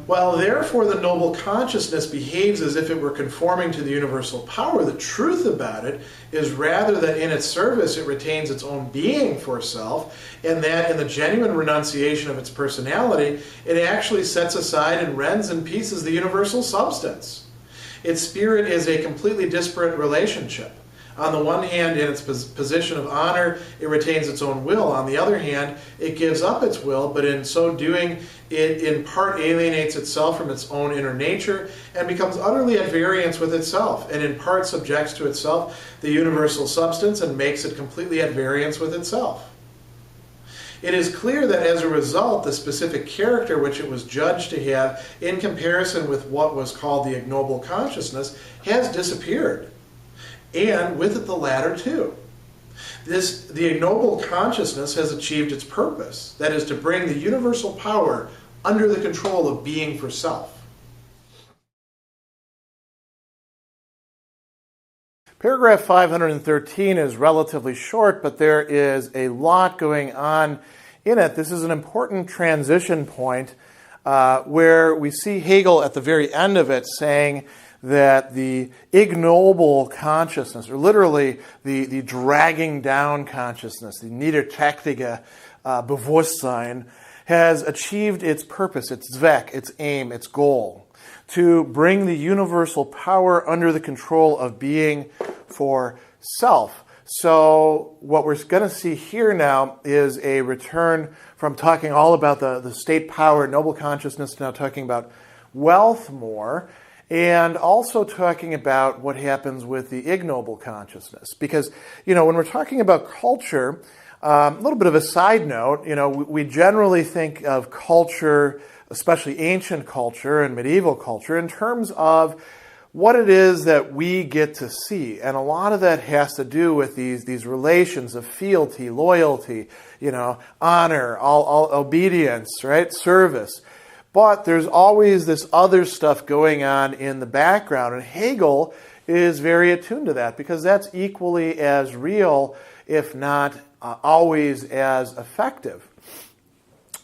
While therefore the noble consciousness behaves as if it were conforming to the universal power, the truth about it is rather that in its service it retains its own being for self, and that in the genuine renunciation of its personality, it actually sets aside and rends in pieces the universal substance. Its spirit is a completely disparate relationship. On the one hand, in its position of honor, it retains its own will. On the other hand, it gives up its will, but in so doing, it in part alienates itself from its own inner nature and becomes utterly at variance with itself, and in part subjects to itself the universal substance and makes it completely at variance with itself. It is clear that as a result, the specific character which it was judged to have in comparison with what was called the ignoble consciousness has disappeared. And with it the latter too. The ignoble consciousness has achieved its purpose, that is to bring the universal power under the control of being for self. Paragraph 513 is relatively short, but there is a lot going on in it. This is an important transition point where we see Hegel at the very end of it saying that the ignoble consciousness, or literally the dragging down consciousness, the niederträchtige Bewusstsein, has achieved its purpose, its Zweck, its aim, its goal, to bring the universal power under the control of being for self. So what we're going to see here now is a return from talking all about the state power, noble consciousness, to now talking about wealth more, and also talking about what happens with the ignoble consciousness. Because, when we're talking about culture, a little bit of a side note, we generally think of culture, especially ancient culture and medieval culture, in terms of what it is that we get to see. And a lot of that has to do with these relations of fealty, loyalty, honor, all obedience, right? Service. But there's always this other stuff going on in the background, and Hegel is very attuned to that because that's equally as real, if not always as effective.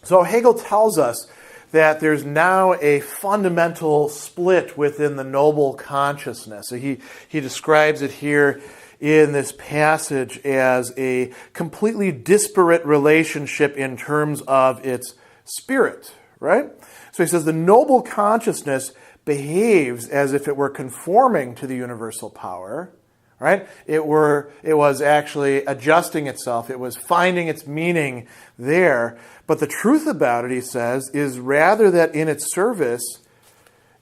So Hegel tells us that there's now a fundamental split within the noble consciousness. So he describes it here in this passage as a completely disparate relationship in terms of its spirit, right? So he says the noble consciousness behaves as if it were conforming to the universal power, right? It was actually adjusting itself. It was finding its meaning there. But the truth about it, he says, is rather that in its service,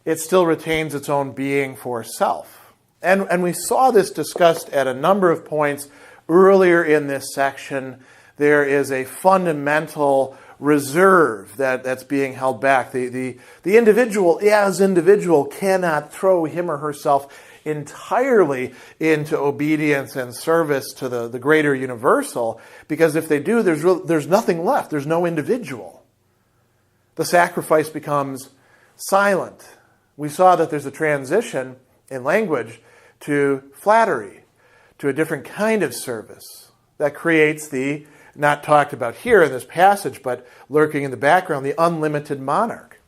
it still retains its own being for self. And we saw this discussed at a number of points earlier in this section. There is a fundamental reserve that's being held back. The individual, as individual, cannot throw him or herself entirely into obedience and service to the greater universal, because if they do, there's nothing left. There's no individual. The sacrifice becomes silent. We saw that there's a transition in language to flattery, to a different kind of service that creates the, not talked about here in this passage, but lurking in the background, the unlimited monarch.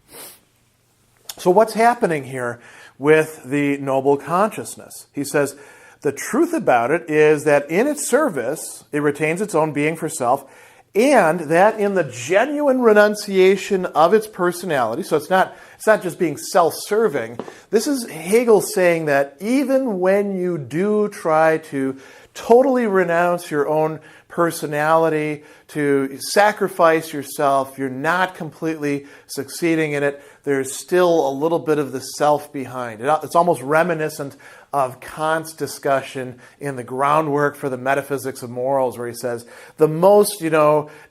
So what's happening here with the noble consciousness? He says, the truth about it is that in its service, it retains its own being for self, and that in the genuine renunciation of its personality, so it's not just being self-serving. This is Hegel saying that even when you do try to totally renounce your own personality, to sacrifice yourself, you're not completely succeeding in it. There's still a little bit of the self behind. It's almost reminiscent of Kant's discussion in the groundwork for the metaphysics of morals, where he says, the most,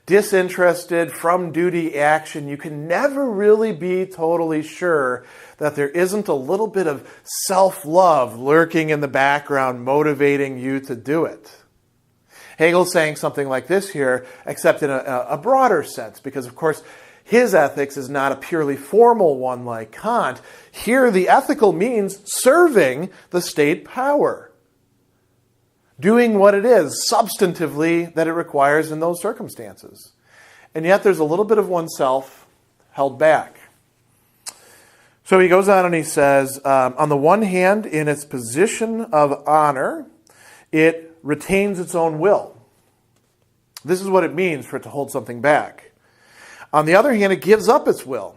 disinterested, from duty action, you can never really be totally sure that there isn't a little bit of self-love lurking in the background, motivating you to do it. Hegel's saying something like this here, except in a broader sense, because, of course, his ethics is not a purely formal one like Kant. Here, the ethical means serving the state power, doing what it is substantively that it requires in those circumstances. And yet there's a little bit of oneself held back. So he goes on and he says, on the one hand, in its position of honor, it retains its own will. This is what it means for it to hold something back. On the other hand, it gives up its will.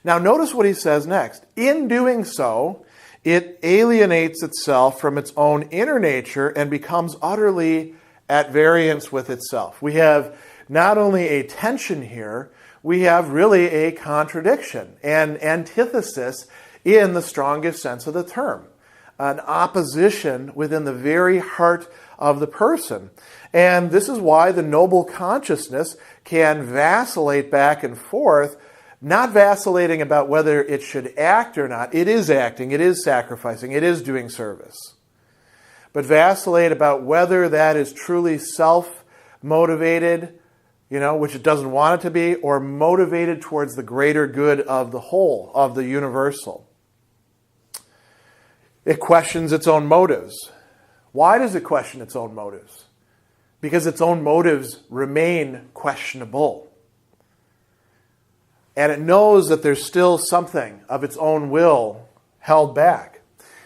Now notice what he says next. In doing so, it alienates itself from its own inner nature and becomes utterly at variance with itself. We have not only a tension here, we have really a contradiction, an antithesis in the strongest sense of the term, an opposition within the very heart of the person. And this is why the noble consciousness can vacillate back and forth, not vacillating about whether it should act or not. It is acting, it is sacrificing, it is doing service. But vacillate about whether that is truly self-motivated, which it doesn't want it to be, or motivated towards the greater good of the whole, of the universal. It questions its own motives. Why does it question its own motives? Because its own motives remain questionable. And it knows that there's still something of its own will held back.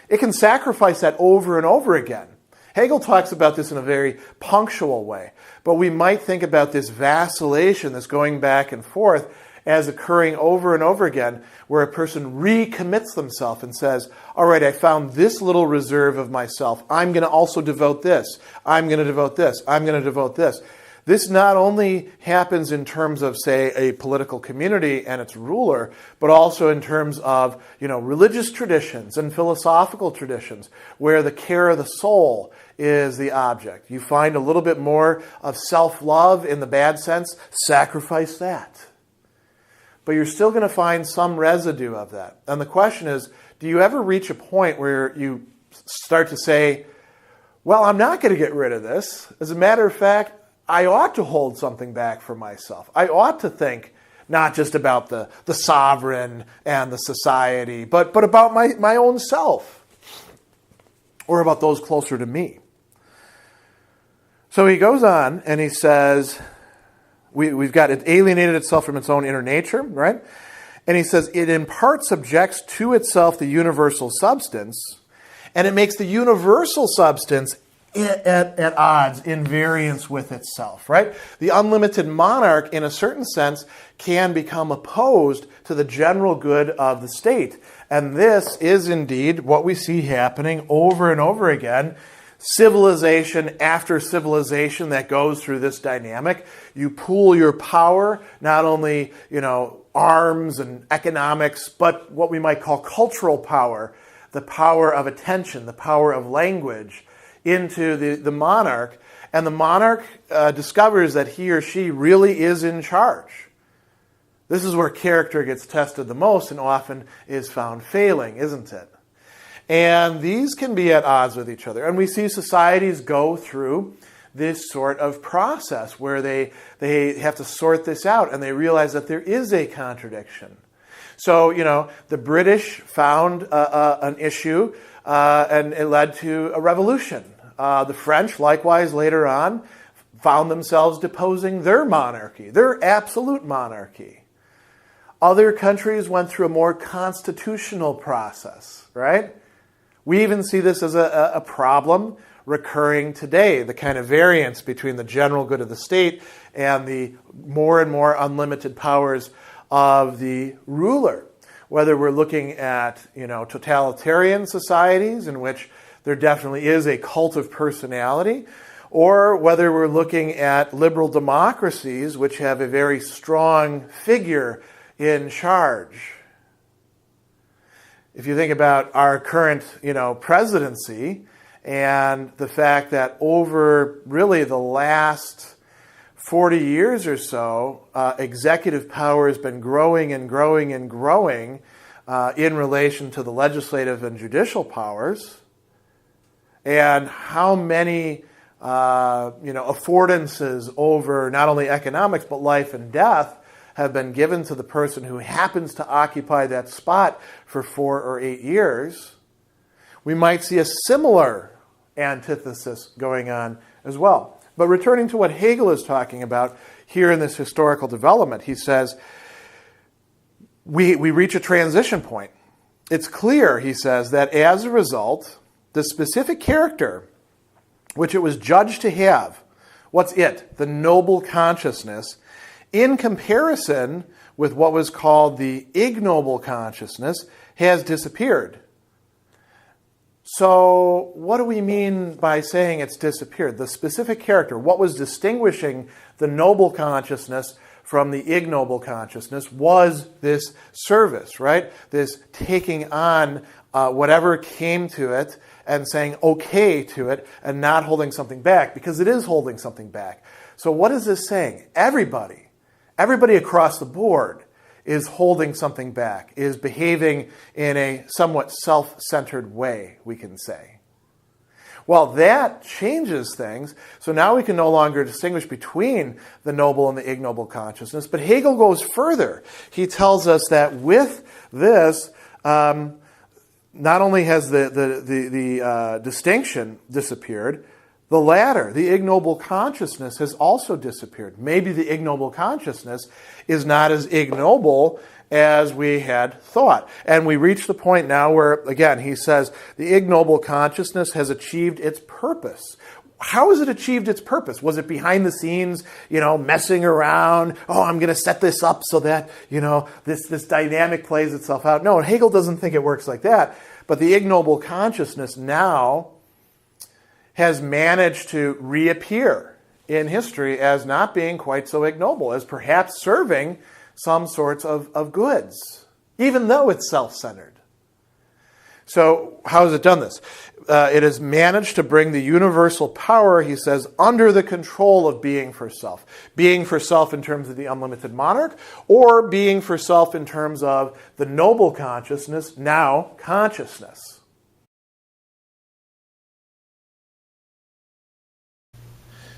It can sacrifice that over and over again. Hegel talks about this in a very punctual way, but we might think about this vacillation, this going back and forth, as occurring over and over again, where a person recommits themselves and says, all right, I found this little reserve of myself. I'm going to also devote this. I'm going to devote this. I'm going to devote this. This not only happens in terms of, say, a political community and its ruler, but also in terms of, religious traditions and philosophical traditions, where the care of the soul is the object. You find a little bit more of self-love in the bad sense, sacrifice that. But you're still going to find some residue of that. And the question is, do you ever reach a point where you start to say, well, I'm not going to get rid of this. As a matter of fact, I ought to hold something back for myself. I ought to think not just about the sovereign and the society, but about my own self, or about those closer to me. So he goes on and he says, we've got it alienated itself from its own inner nature, right? And he says, it in part subjects to itself the universal substance, and it makes the universal substance at odds, in variance with itself, right? The unlimited monarch, in a certain sense, can become opposed to the general good of the state. And this is indeed what we see happening over and over again. Civilization after civilization that goes through this dynamic. You pool your power, not only, arms and economics, but what we might call cultural power, the power of attention, the power of language, into the monarch, and the monarch discovers that he or she really is in charge. This is where character gets tested the most and often is found failing, isn't it? And these can be at odds with each other. And we see societies go through this sort of process where they have to sort this out, and they realize that there is a contradiction. So, the British found an issue, and it led to a revolution. The French, likewise, later on, found themselves deposing their monarchy, their absolute monarchy. Other countries went through a more constitutional process, right? We even see this as a problem recurring today, the kind of variance between the general good of the state and the more and more unlimited powers of the ruler. Whether we're looking at, totalitarian societies in which there definitely is a cult of personality, or whether we're looking at liberal democracies which have a very strong figure in charge. If you think about our current, presidency, and the fact that over really the last 40 years or so, executive power has been growing and growing and growing in relation to the legislative and judicial powers, and how many affordances over not only economics but life and death have been given to the person who happens to occupy that spot for 4 or 8 years, we might see a similar antithesis going on as well. But returning to what Hegel is talking about here in this historical development, he says, we reach a transition point. It's clear, he says, that as a result, the specific character which it was judged to have, what's it? The noble consciousness, in comparison with what was called the ignoble consciousness, has disappeared. So what do we mean by saying it's disappeared? The specific character, what was distinguishing the noble consciousness from the ignoble consciousness, was this service, right? This taking on whatever came to it and saying okay to it and not holding something back, because it is holding something back. So what is this saying? Everybody across the board is holding something back, is behaving in a somewhat self-centered way, we can say. Well, that changes things. So now we can no longer distinguish between the noble and the ignoble consciousness. But Hegel goes further. He tells us that with this, not only has the distinction disappeared, the latter, the ignoble consciousness, has also disappeared. Maybe the ignoble consciousness is not as ignoble as we had thought. And we reach the point now where, again, he says the ignoble consciousness has achieved its purpose. How has it achieved its purpose? Was it behind the scenes, messing around? Oh, I'm going to set this up so that, this dynamic plays itself out. No, Hegel doesn't think it works like that. But the ignoble consciousness now has managed to reappear in history as not being quite so ignoble, as perhaps serving some sorts of goods, even though it's self-centered. So how has it done this? It has managed to bring the universal power, he says, under the control of being for self. Being for self in terms of the unlimited monarch, or being for self in terms of the noble consciousness, now consciousness.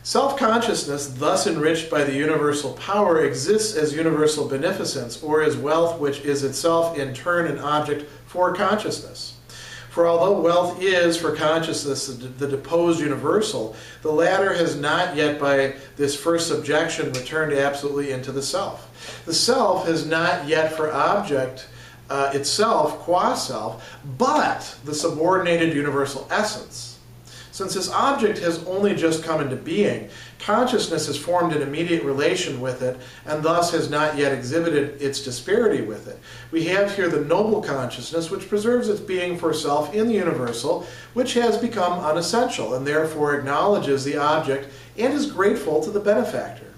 Self-consciousness, thus enriched by the universal power, exists as universal beneficence, or as wealth which is itself in turn an object for consciousness. For although wealth is, for consciousness, the deposed universal, the latter has not yet by this first subjection returned absolutely into the self. The self has not yet for object itself, qua self, but the subordinated universal essence. Since this object has only just come into being, consciousness has formed an immediate relation with it, and thus has not yet exhibited its disparity with it. We have here the noble consciousness, which preserves its being for self in the universal, which has become unessential, and therefore acknowledges the object and is grateful to the benefactor.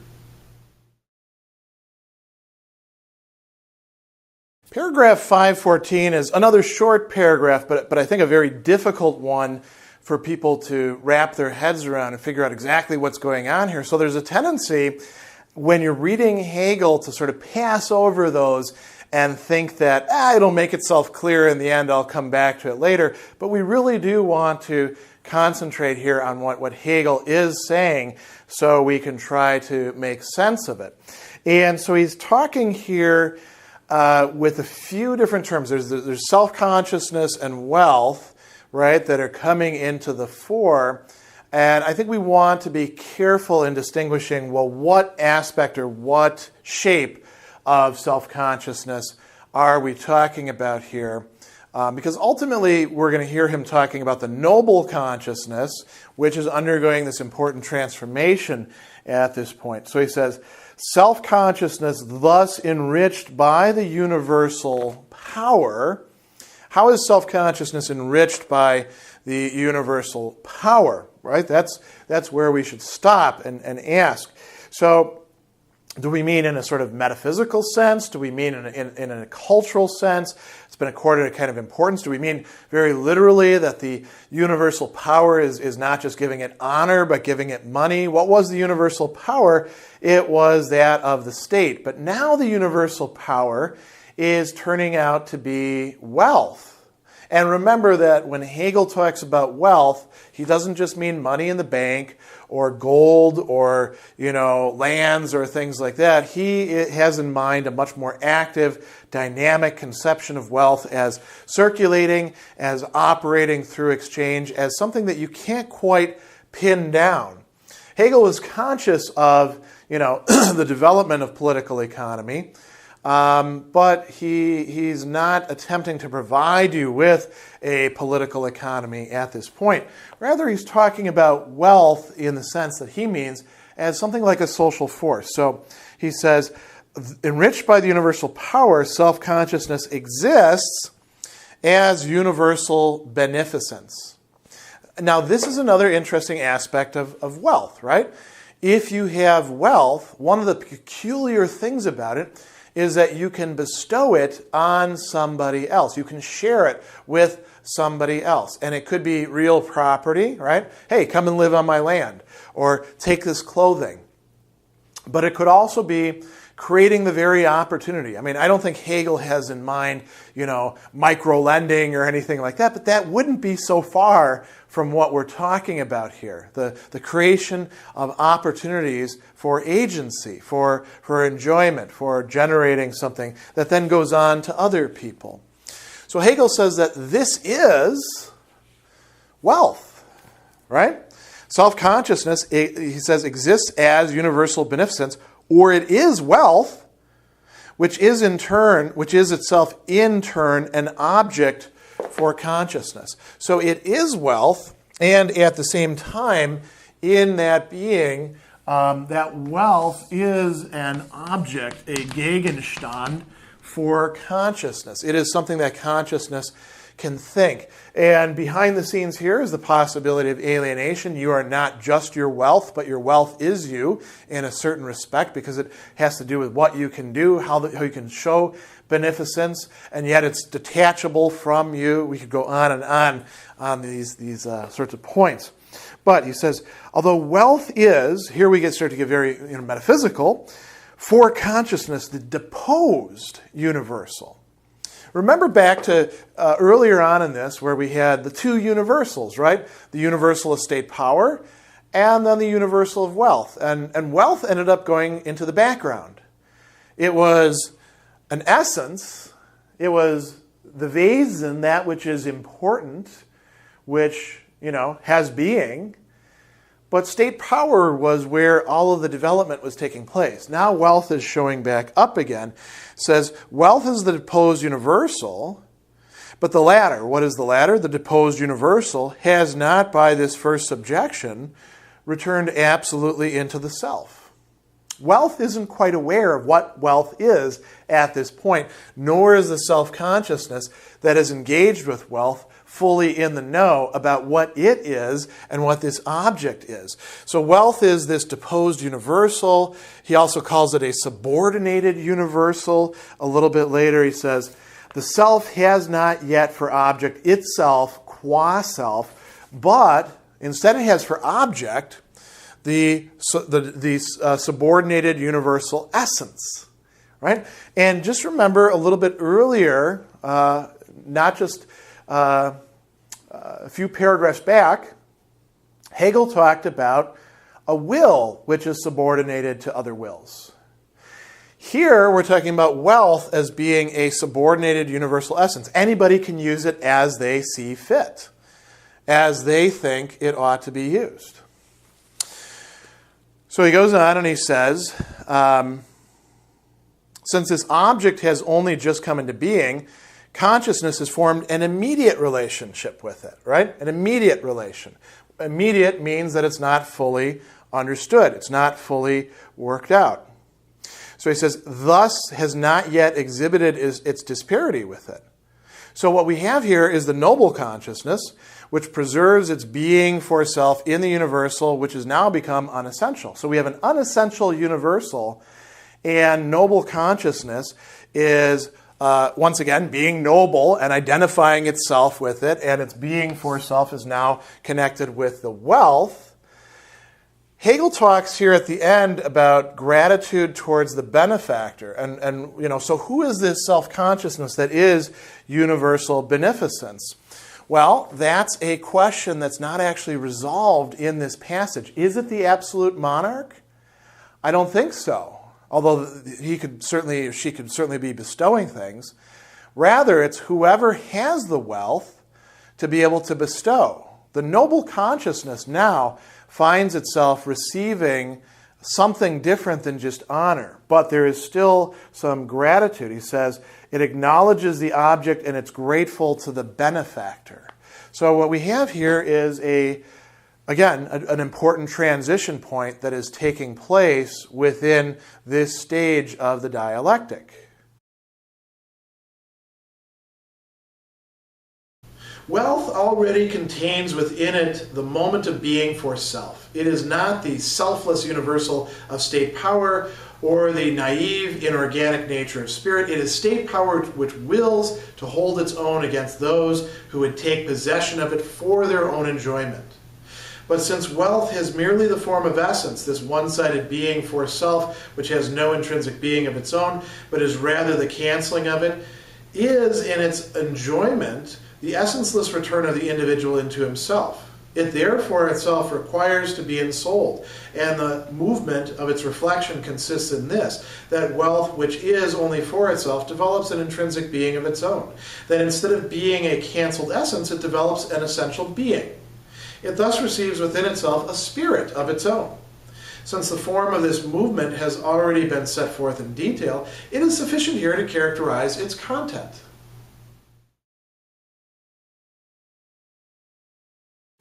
Paragraph 514 is another short paragraph, but I think a very difficult one for people to wrap their heads around and figure out exactly what's going on here. So there's a tendency when you're reading Hegel to sort of pass over those and think that it'll make itself clear in the end, I'll come back to it later. But we really do want to concentrate here on what Hegel is saying so we can try to make sense of it. And so he's talking here with a few different terms. There's self-consciousness and wealth, right, that are coming into the fore. And I think we want to be careful in distinguishing, well, what aspect or what shape of self-consciousness are we talking about here? Because ultimately, we're going to hear him talking about the noble consciousness, which is undergoing this important transformation at this point. So he says, self-consciousness thus enriched by the universal power. How is self-consciousness enriched by the universal power? Right? That's where we should stop and ask. So, do we mean in a sort of metaphysical sense? Do we mean in a cultural sense? It's been accorded a kind of importance. Do we mean very literally that the universal power is not just giving it honor, but giving it money? What was the universal power? It was that of the state. But now the universal power is turning out to be wealth. And remember that when Hegel talks about wealth, he doesn't just mean money in the bank or gold or, lands or things like that. He has in mind a much more active, dynamic conception of wealth as circulating, as operating through exchange, as something that you can't quite pin down. Hegel was conscious of, the development of political economy, but he's not attempting to provide you with a political economy at this point. Rather, he's talking about wealth in the sense that he means as something like a social force. So he says, enriched by the universal power, self-consciousness exists as universal beneficence. Now, this is another interesting aspect of wealth, right? If you have wealth, one of the peculiar things about it is that you can bestow it on somebody else. You can share it with somebody else. And it could be real property, right? Hey, come and live on my land. Or take this clothing. But it could also be creating the very opportunity. I mean, I don't think Hegel has in mind, micro-lending or anything like that, but that wouldn't be so far from what we're talking about here. The creation of opportunities for agency, for enjoyment, for generating something that then goes on to other people. So Hegel says that this is wealth, right? Self-consciousness, he says, exists as universal beneficence, or it is wealth, which is itself in turn an object for consciousness. So it is wealth, and at the same time, in that being, that wealth is an object, a Gegenstand for consciousness. It is something that consciousness can think. And behind the scenes here is the possibility of alienation. You are not just your wealth, but your wealth is you in a certain respect, because it has to do with what you can do, how you can show beneficence, and yet it's detachable from you. We could go on and on these sorts of points. But he says, although wealth is, here we start to get very metaphysical, for consciousness, the deposed universal. Remember back to earlier on in this where we had the two universals, right? The universal of state power and then the universal of wealth. And wealth ended up going into the background. It was an essence. It was the Wesen, that which is important, which, has being. But state power was where all of the development was taking place. Now wealth is showing back up again. It says, wealth is the deposed universal, but the latter, what is the latter? The deposed universal has not, by this first subjection, returned absolutely into the self. Wealth isn't quite aware of what wealth is at this point, nor is the self-consciousness that is engaged with wealth fully in the know about what it is and what this object is. So wealth is this deposed universal. He also calls it a subordinated universal. A little bit later he says, the self has not yet for object itself, qua self, but instead it has for object the subordinated universal essence. Right? And just remember a little bit earlier, not just a few paragraphs back, Hegel talked about a will which is subordinated to other wills. Here we're talking about wealth as being a subordinated universal essence. Anybody can use it as they see fit, as they think it ought to be used. So he goes on and he says, since this object has only just come into being, consciousness has formed an immediate relationship with it, right? An immediate relation. Immediate means that it's not fully understood. It's not fully worked out. So he says, thus has not yet exhibited its disparity with it. So what we have here is the noble consciousness, which preserves its being for self in the universal, which has now become unessential. So we have an unessential universal, and noble consciousness is once again, being noble and identifying itself with it, and its being for self is now connected with the wealth. Hegel talks here at the end about gratitude towards the benefactor. And so who is this self-consciousness that is universal beneficence? Well, that's a question that's not actually resolved in this passage. Is it the absolute monarch? I don't think so, although she could certainly be bestowing things. Rather, it's whoever has the wealth to be able to bestow. The noble consciousness now finds itself receiving something different than just honor, but there is still some gratitude. He says it acknowledges the object and it's grateful to the benefactor. So what we have here is an important transition point that is taking place within this stage of the dialectic. Wealth already contains within it the moment of being for self. It is not the selfless universal of state power or the naive inorganic nature of spirit. It is state power which wills to hold its own against those who would take possession of it for their own enjoyment. But since wealth has merely the form of essence, this one-sided being for self, which has no intrinsic being of its own, but is rather the canceling of it, is in its enjoyment the essenceless return of the individual into himself. It therefore itself requires to be ensouled, and the movement of its reflection consists in this, that wealth which is only for itself develops an intrinsic being of its own. That instead of being a cancelled essence, it develops an essential being. It thus receives within itself a spirit of its own. Since the form of this movement has already been set forth in detail, it is sufficient here to characterize its content.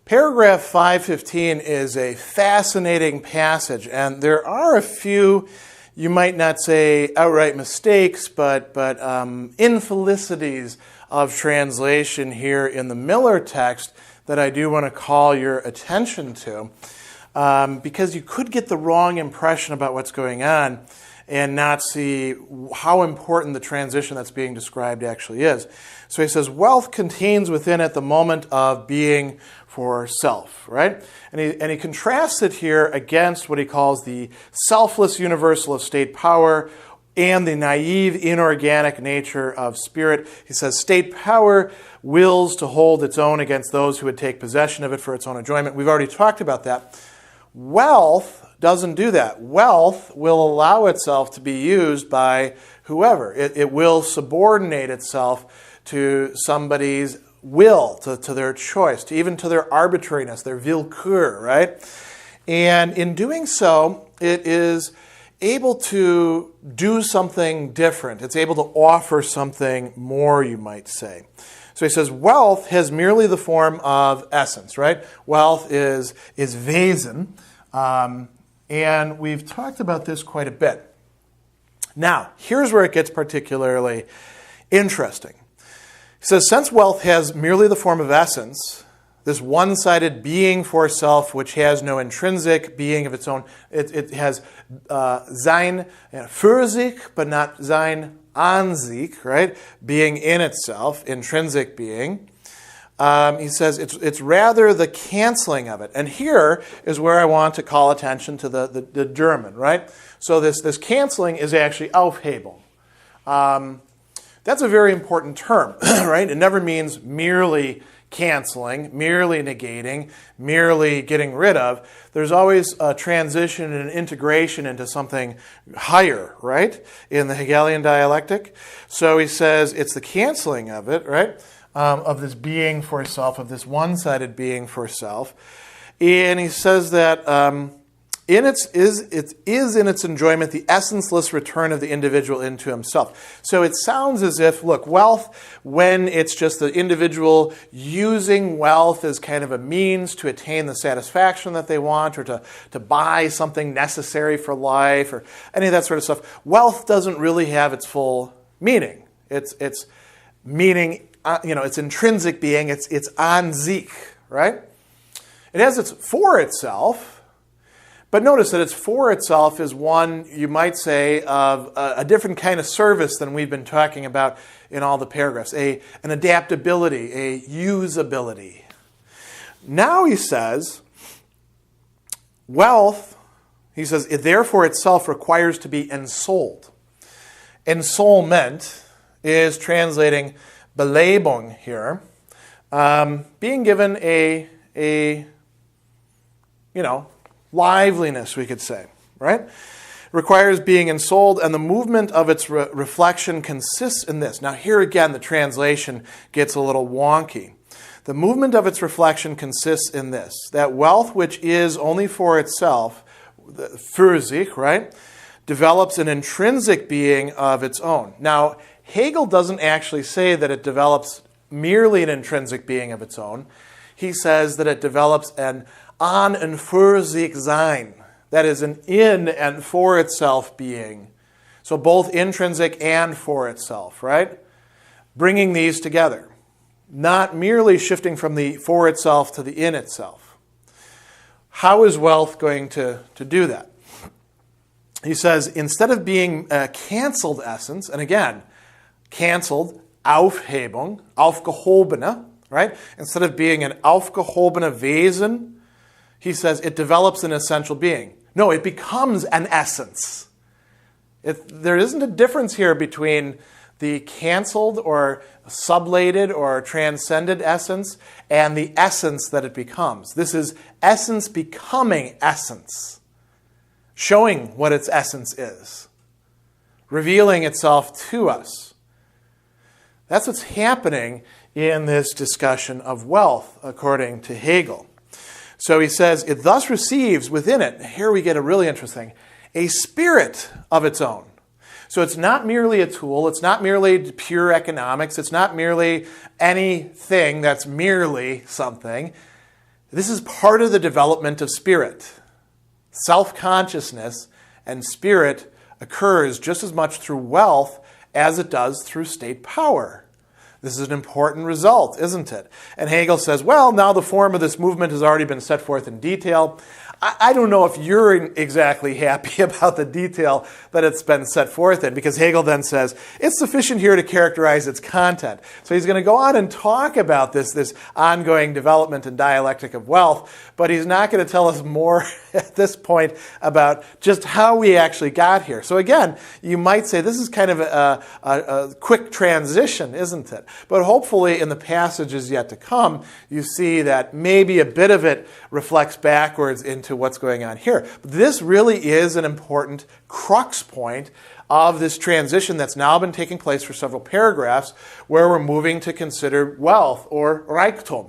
Paragraph 515 is a fascinating passage, and there are a few, you might not say outright mistakes, but infelicities of translation here in the Miller text that I do want to call your attention to, because you could get the wrong impression about what's going on and not see how important the transition that's being described actually is. So he says, wealth contains within it the moment of being for self, right? And he contrasts it here against what he calls the selfless universal of state power and the naive inorganic nature of spirit. He says state power wills to hold its own against those who would take possession of it for its own enjoyment. We've already talked about that. Wealth doesn't do that. Wealth will allow itself to be used by whoever. It will subordinate itself to somebody's will, to their choice, even to their arbitrariness, their willkür, right? And in doing so, it is able to do something different. It's able to offer something more, you might say. So he says, wealth has merely the form of essence, right? Wealth is Wesen, and we've talked about this quite a bit. Now, here's where it gets particularly interesting. He says, since wealth has merely the form of essence, this one-sided being for self, which has no intrinsic being of its own, it has sein für sich, but not sein an sich, right? Being in itself, intrinsic being. He says it's rather the canceling of it. And here is where I want to call attention to the German, right? So this canceling is actually Aufhebung. That's a very important term, right? It never means merely canceling, merely negating, merely getting rid of. There's always a transition and an integration into something higher, right, in the Hegelian dialectic. So he says it's the canceling of it, right, of this being for self, of this one-sided being for self. And he says that it is in its enjoyment the essenceless return of the individual into himself. So it sounds as if, look, wealth, when it's just the individual using wealth as kind of a means to attain the satisfaction that they want, or to buy something necessary for life, or any of that sort of stuff, wealth doesn't really have its full meaning. Its meaning, its intrinsic being, it's an sich, right? It has its for itself. But notice that its for itself is one, you might say, of a different kind of service than we've been talking about in all the paragraphs. An adaptability, a usability. Now he says, wealth, he says, it therefore itself requires to be ensouled. Ensoulment is translating Belebung here. being given a liveliness, we could say, right? Requires being ensouled, and the movement of its reflection consists in this. Now here again, the translation gets a little wonky. The movement of its reflection consists in this, that wealth which is only for itself, für sich, right, develops an intrinsic being of its own. Now, Hegel doesn't actually say that it develops merely an intrinsic being of its own. He says that it develops an an und für sich sein. That is an in and for itself being. So both intrinsic and for itself, right? Bringing these together. Not merely shifting from the for itself to the in itself. How is wealth going to do that? He says, instead of being a canceled essence, and again, canceled, Aufhebung, aufgehobene, right? Instead of being an aufgehobene Wesen, he says it develops an essential being. No, it becomes an essence. There isn't a difference here between the canceled or sublated or transcended essence and the essence that it becomes. This is essence becoming essence, showing what its essence is, revealing itself to us. That's what's happening in this discussion of wealth, according to Hegel. So he says, it thus receives within it, here we get a really interesting, a spirit of its own. So it's not merely a tool, it's not merely pure economics, it's not merely anything that's merely something. This is part of the development of spirit. Self-consciousness and spirit occurs just as much through wealth as it does through state power. This is an important result, isn't it? And Hegel says, well, now the form of this movement has already been set forth in detail. I don't know if you're exactly happy about the detail that it's been set forth in, because Hegel then says, it's sufficient here to characterize its content. So he's going to go on and talk about this ongoing development and dialectic of wealth, but he's not going to tell us more at this point about just how we actually got here. So again, you might say this is kind of a quick transition, isn't it? But hopefully in the passages yet to come, you see that maybe a bit of it reflects backwards into what's going on here. But this really is an important crux point of this transition that's now been taking place for several paragraphs, where we're moving to consider wealth or Reichtum.